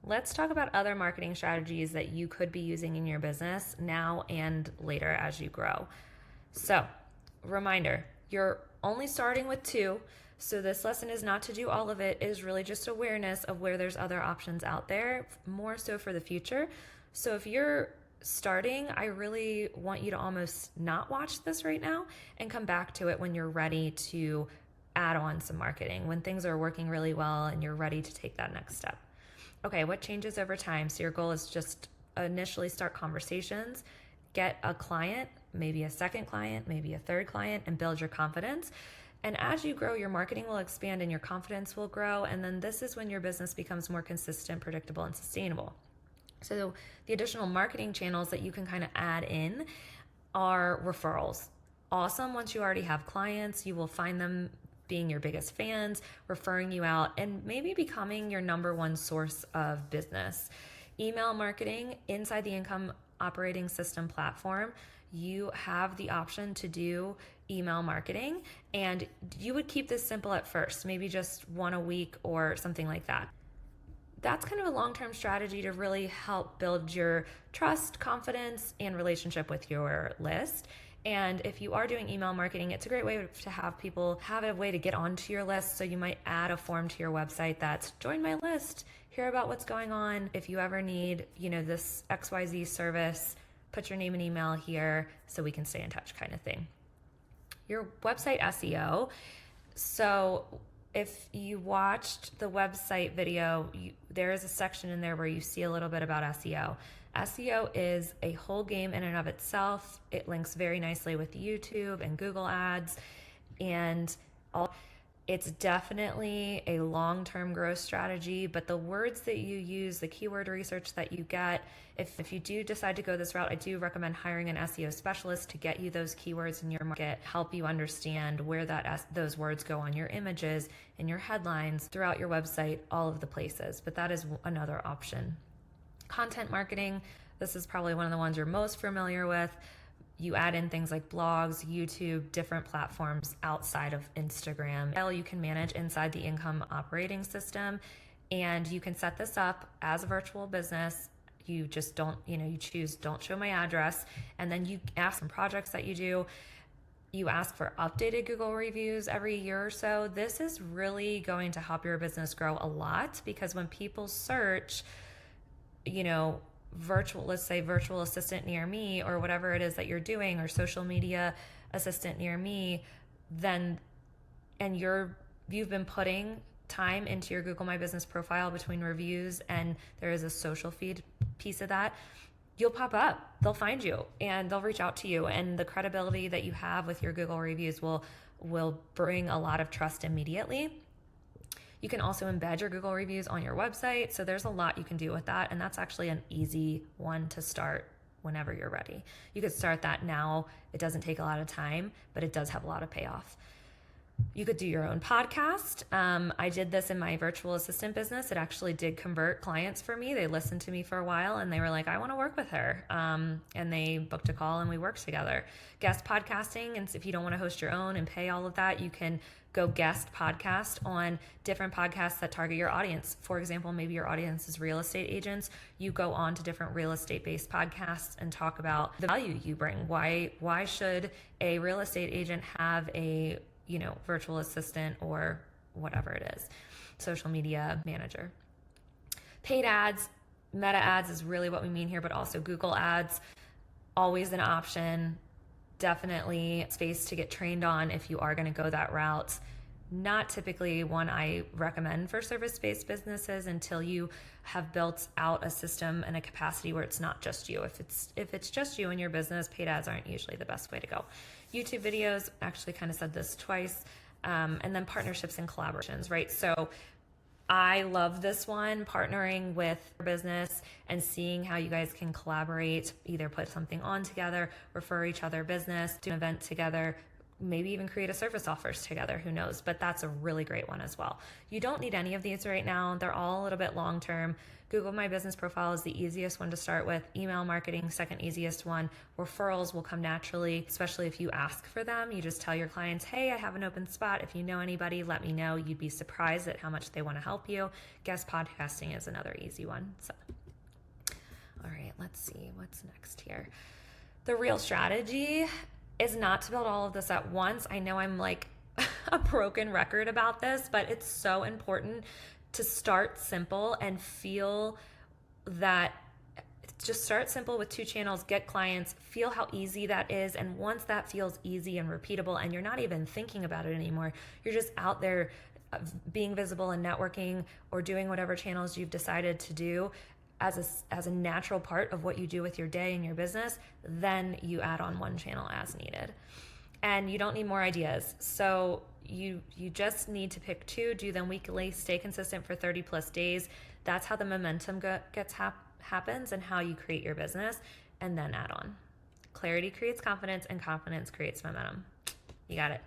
let's talk about other marketing strategies that you could be using in your business now and later as you grow. So, reminder, you're only starting with 2. So this lesson is not to do all of it. It is really just awareness of where there's other options out there, more so for the future. So if you're starting, I really want you to almost not watch this right now and come back to it when you're ready to add on some marketing, when things are working really well and you're ready to take that next step. Okay, what changes over time? So your goal is just initially start conversations, get a client, maybe a second client, maybe a third client, and build your confidence. And as you grow, your marketing will expand and your confidence will grow. And then this is when your business becomes more consistent, predictable, and sustainable. So the additional marketing channels that you can kind of add in are referrals. Awesome. Once you already have clients, you will find them being your biggest fans, referring you out, and maybe becoming your number one source of business. Email marketing inside the Income Operating System platform, you have the option to do email marketing, and you would keep this simple at first, maybe just 1 a week or something like that. That's kind of a long-term strategy to really help build your trust, confidence, and relationship with your list. And if you are doing email marketing, it's a great way to have people have a way to get onto your list. So you might add a form to your website that's join my list, hear about what's going on. If you ever need, this XYZ service, put your name and email here so we can stay in touch kind of thing. Your website SEO. So if you watched the website video, there is a section in there where you see a little bit about SEO. SEO is a whole game in and of itself. It links very nicely with YouTube and Google Ads, and it's definitely a long-term growth strategy, but the words that you use, the keyword research that you get, if you do decide to go this route, I do recommend hiring an SEO specialist to get you those keywords in your market, help you understand where those words go on your images, in your headlines, throughout your website, all of the places. But that is another option. Content marketing, this is probably one of the ones you're most familiar with. You add in things like blogs, YouTube, different platforms outside of Instagram. You can manage inside the Income Operating System, and you can set this up as a virtual business. You just don't, you choose don't show my address, and then you ask some projects that you do. You ask for updated Google reviews every year or so. This is really going to help your business grow a lot, because when people search, let's say virtual assistant near me, or whatever it is that you're doing, or social media assistant near me, and you've been putting time into your Google My Business profile between reviews, and there is a social feed piece of that, you'll pop up, they'll find you, and they'll reach out to you, and the credibility that you have with your Google reviews will bring a lot of trust immediately. You can also embed your Google reviews on your website. So there's a lot you can do with that. And that's actually an easy one to start whenever you're ready. You could start that now. It doesn't take a lot of time, but it does have a lot of payoff. You could do your own podcast. I did this in my virtual assistant business. It actually did convert clients for me. They listened to me for a while and they were like, I want to work with her. And they booked a call and we worked together. Guest podcasting. And if you don't want to host your own and pay all of that, you can go guest podcast on different podcasts that target your audience. For example, maybe your audience is real estate agents. You go on to different real estate based podcasts and talk about the value you bring. Why should a real estate agent have a virtual assistant or whatever it is, social media manager? Paid ads, meta ads is really what we mean here, but also Google ads, always an option. Definitely space to get trained on if you are going to go that route. Not typically one I recommend for service-based businesses until you have built out a system and a capacity where it's not just you. If it's just you and your business, paid ads aren't usually the best way to go. YouTube videos, actually kind of said this twice, and then partnerships and collaborations, right? So I love this one, partnering with your business and seeing how you guys can collaborate, either put something on together, refer each other business, do an event together, maybe even create a service offers together, who knows, but that's a really great one as well. You don't need any of these right now. They're all a little bit long-term. Google My Business Profile is the easiest one to start with. Email marketing, second easiest one. Referrals will come naturally, especially if you ask for them. You just tell your clients, hey, I have an open spot. If you know anybody, let me know. You'd be surprised at how much they want to help you. Guest podcasting is another easy one. So, all right, let's see what's next here. The real strategy is not to build all of this at once. I know I'm like a broken record about this, but it's so important to start simple and feel that. Just start simple with 2 channels, get clients, feel how easy that is. And once that feels easy and repeatable and you're not even thinking about it anymore, you're just out there being visible and networking or doing whatever channels you've decided to do as a natural part of what you do with your day and your business, then you add on 1 channel as needed. And you don't need more ideas. So you just need to pick 2, do them weekly, stay consistent for 30 plus days. That's how the momentum happens and how you create your business, and then add on. Clarity creates confidence, and confidence creates momentum. You got it.